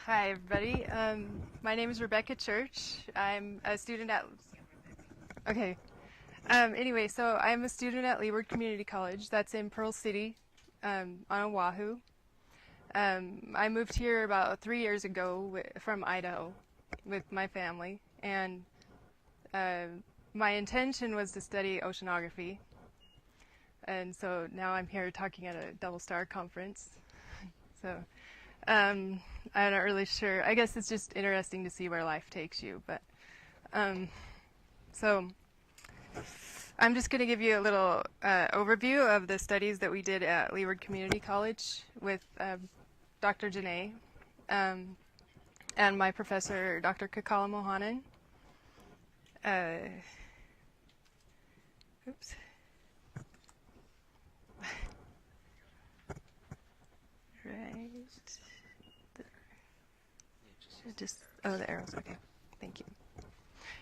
Hi, everybody. My name is Rebecca Church. I'm a student at. Okay. Anyway, so I'm a student at Leeward Community College. That's in Pearl City, on Oahu. I moved here about 3 years ago from Idaho with my family, and uh, my intention was to study oceanography. And so now I'm here talking at a double star conference. So. I'm not really sure. I guess it's just interesting to see where life takes you. But so I'm just going to give you a little overview of the studies that we did at Leeward Community College with Dr. Janae and my professor, Dr. Kakkala Nohanan. Oops. Right. The arrows. Okay, thank you.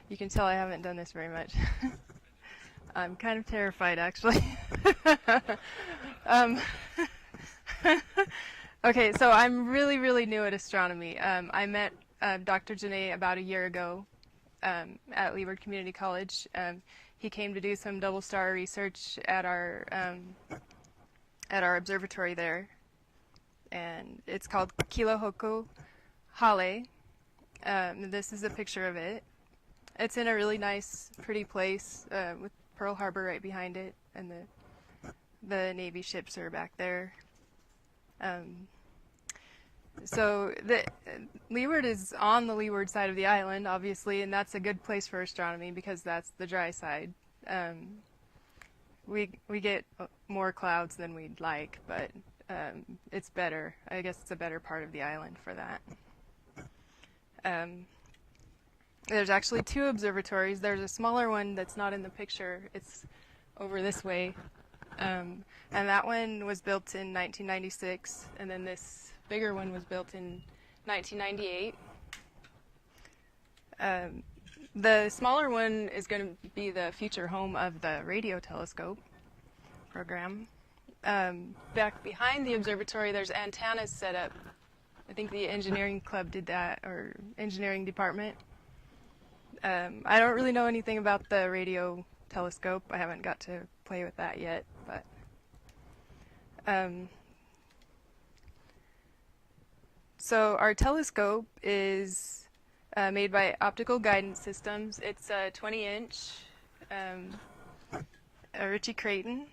You can tell I haven't done this very much. I'm kind of terrified, actually. Okay, so I'm really new at astronomy. I met Dr. Janae about a year ago at Leeward Community College. He came to do some double star research at our observatory there, and it's called Kakkala Hale. This is a picture of it. It's in a really nice, pretty place with Pearl Harbor right behind it, and the Navy ships are back there. So Leeward is on the leeward side of the island, obviously, and that's a good place for astronomy because that's the dry side. We get more clouds than we'd like, but it's better. I guess it's a better part of the island for that. There's actually two observatories. There's a smaller one that's not in the picture. It's over this way. And that one was built in 1996, and then this bigger one was built in 1998. The smaller one is going to be the future home of the radio telescope program. Back behind the observatory, there's antennas set up. I think the engineering club did that, or engineering department. I don't really know anything about the radio telescope. I haven't got to play with that yet, but so our telescope is made by Optical Guidance Systems. It's a 20-inch Ritchie Creighton,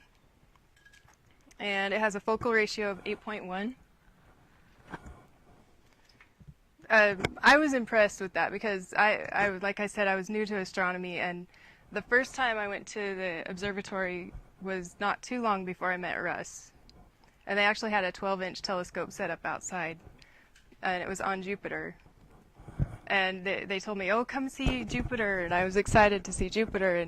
and it has a focal ratio of 8.1. I was impressed with that because like I said, I was new to astronomy, and the first time I went to the observatory was not too long before I met Russ. And they actually had a 12-inch telescope set up outside, and it was on Jupiter. And they told me, oh, come see Jupiter, and I was excited to see Jupiter,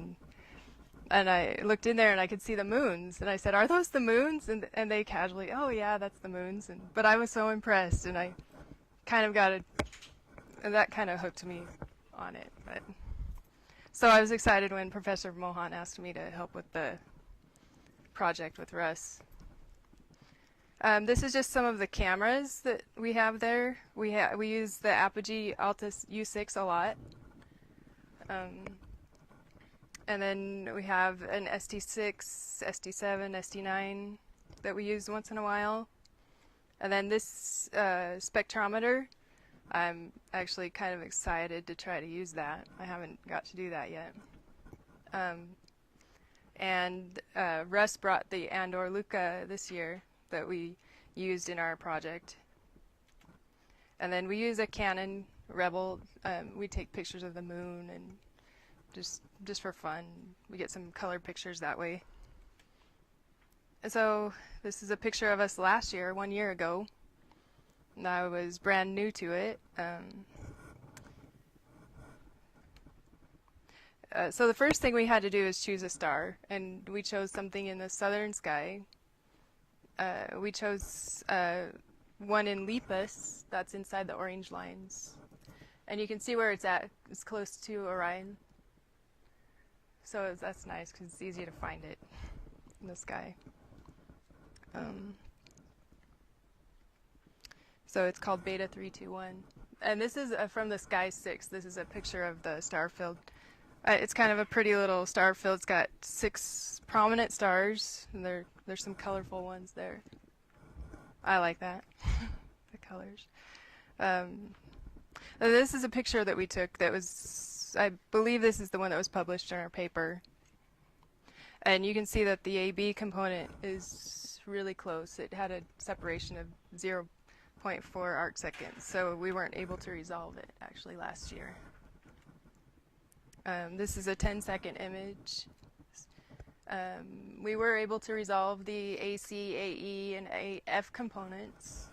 and I looked in there and I could see the moons, and I said, are those the moons? And they casually, oh yeah, that's the moons. But I was so impressed, and I kind of and that kind of hooked me on it. But so I was excited when Professor Mohan asked me to help with the project with Russ. This is just some of the cameras that we have there. We use the Apogee Altus U6 a lot. And then we have an ST6, ST7, ST9 that we use once in a while. And then this spectrometer, I'm actually kind of excited to try to use that. I haven't got to do that yet. And Russ brought the Andor Luca this year that we used in our project. And then we use a Canon Rebel. We take pictures of the moon and just for fun. We get some color pictures that way. So this is a picture of us last year, 1 year ago. And I was brand new to it. So the first thing we had to do is choose a star, and we chose something in the southern sky. We chose one in Lepus, that's inside the orange lines. And you can see where it's at. It's close to Orion. So that's nice because it's easy to find it in the sky. So it's called Beta 321. And this is from the Sky 6. This is a picture of the star field. It's kind of a pretty little star field. It's got 6 prominent stars, and there's some colorful ones there. I like that, the colors. This is a picture that we took that was, I believe this is the one that was published in our paper. And you can see that the AB component is really close. It had a separation of 0.4 arc seconds, so we weren't able to resolve it actually last year. This is a 10-second image. We were able to resolve the AC, AE, and AF components.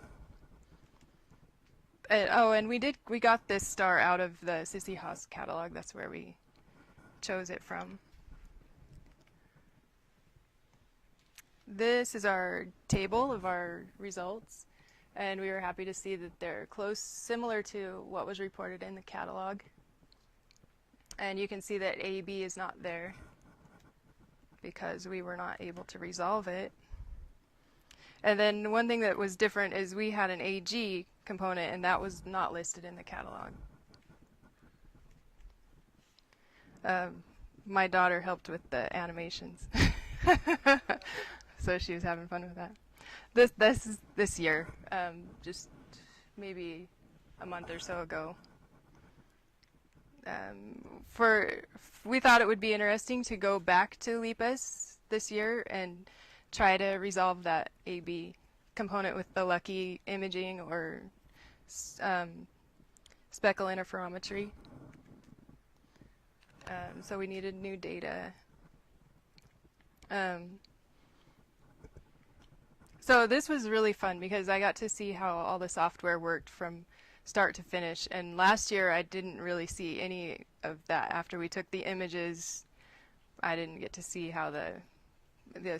And we got this star out of the Sissy Haas catalog. That's where we chose it from. This is our table of our results, and we were happy to see that they're close, similar to what was reported in the catalog. And you can see that AB is not there because we were not able to resolve it. And then one thing that was different is we had an AG component, and that was not listed in the catalog. My daughter helped with the animations, so she was having fun with that. This is this year, just maybe a month or so ago. We thought it would be interesting to go back to LEPUS this year and try to resolve that AB component with the Lucky imaging or speckle interferometry. So we needed new data. So this was really fun because I got to see how all the software worked from start to finish. And last year I didn't really see any of that. After we took the images, I didn't get to see how the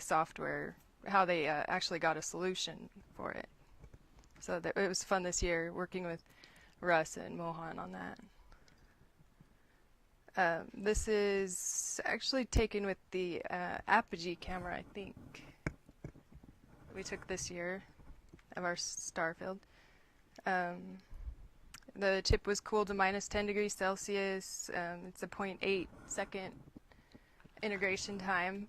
software, how they actually got a solution for it. So it was fun this year working with Russ and Mohan on that. This is actually taken with the Apogee camera, I think. We took this year of our star field. The chip was cooled to -10 degrees Celsius. It's a 0.8 second integration time.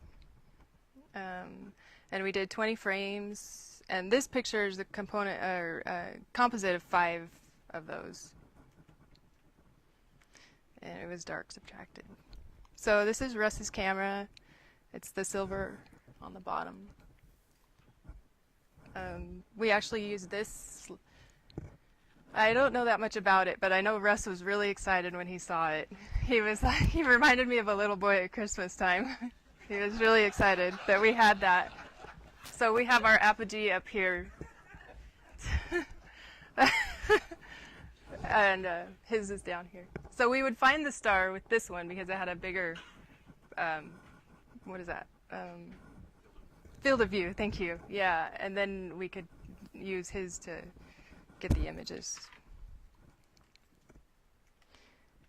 And we did 20 frames. And this picture is the component or composite of 5 of those. And it was dark subtracted. So this is Russ's camera. It's the silver on the bottom. We actually used this. I don't know that much about it, but I know Russ was really excited when he saw it. He reminded me of a little boy at Christmas time. He was really excited that we had that. So we have our apogee up here. And his is down here. So we would find the star with this one because it had a bigger, what is that? Field of view, thank you. Yeah, and then we could use his to get the images.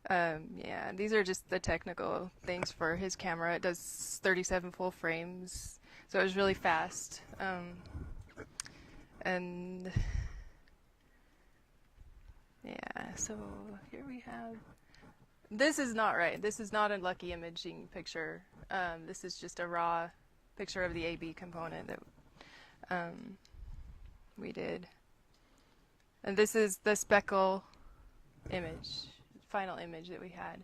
Yeah, these are just the technical things for his camera. It does 37 full frames, so it was really fast. And yeah, so here we have, this is not right. This is not a Lucky imaging picture. This is just a raw picture of the AB component that we did. And this is the speckle image, final image that we had.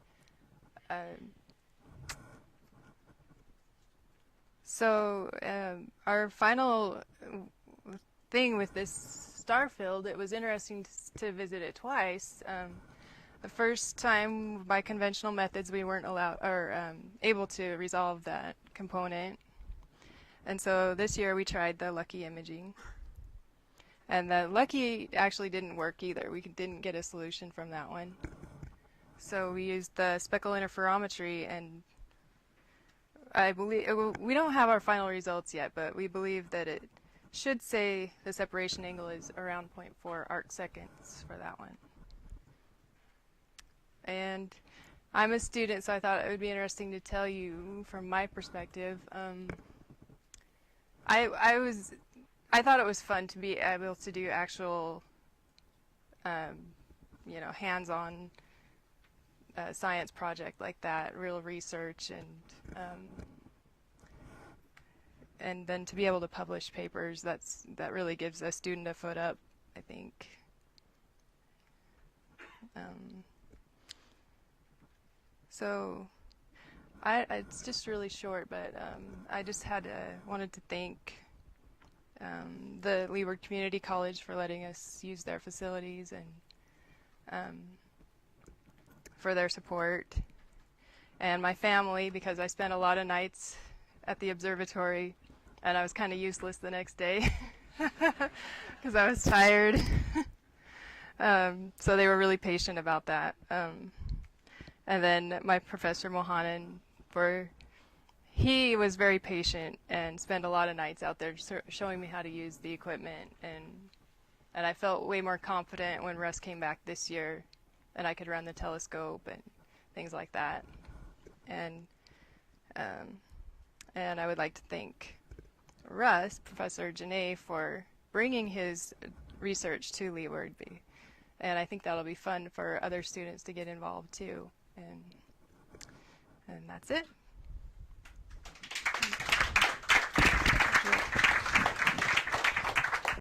So our final thing with this star field, it was interesting to visit it twice. The first time, by conventional methods, we weren't allowed or able to resolve that component. And so this year we tried the Lucky imaging. And the Lucky actually didn't work either. We didn't get a solution from that one. So we used the speckle interferometry, and I believe we don't have our final results yet, but we believe that it should say the separation angle is around 0.4 arc seconds for that one. And I'm a student, so I thought it would be interesting to tell you from my perspective. I thought it was fun to be able to do actual you know, hands-on science project like that, real research, and then to be able to publish papers, that really gives a student a foot up, I think. So it's just really short, but I just wanted to thank the Leeward Community College for letting us use their facilities, and for their support, and my family, because I spent a lot of nights at the observatory and I was kind of useless the next day because I was tired. So they were really patient about that. And then my professor Nohanan, he was very patient and spent a lot of nights out there showing me how to use the equipment, and I felt way more confident when Russ came back this year and I could run the telescope and things like that. And I would like to thank Russ, Professor Janae, for bringing his research to Leeward, and I think that'll be fun for other students to get involved too. And that's it.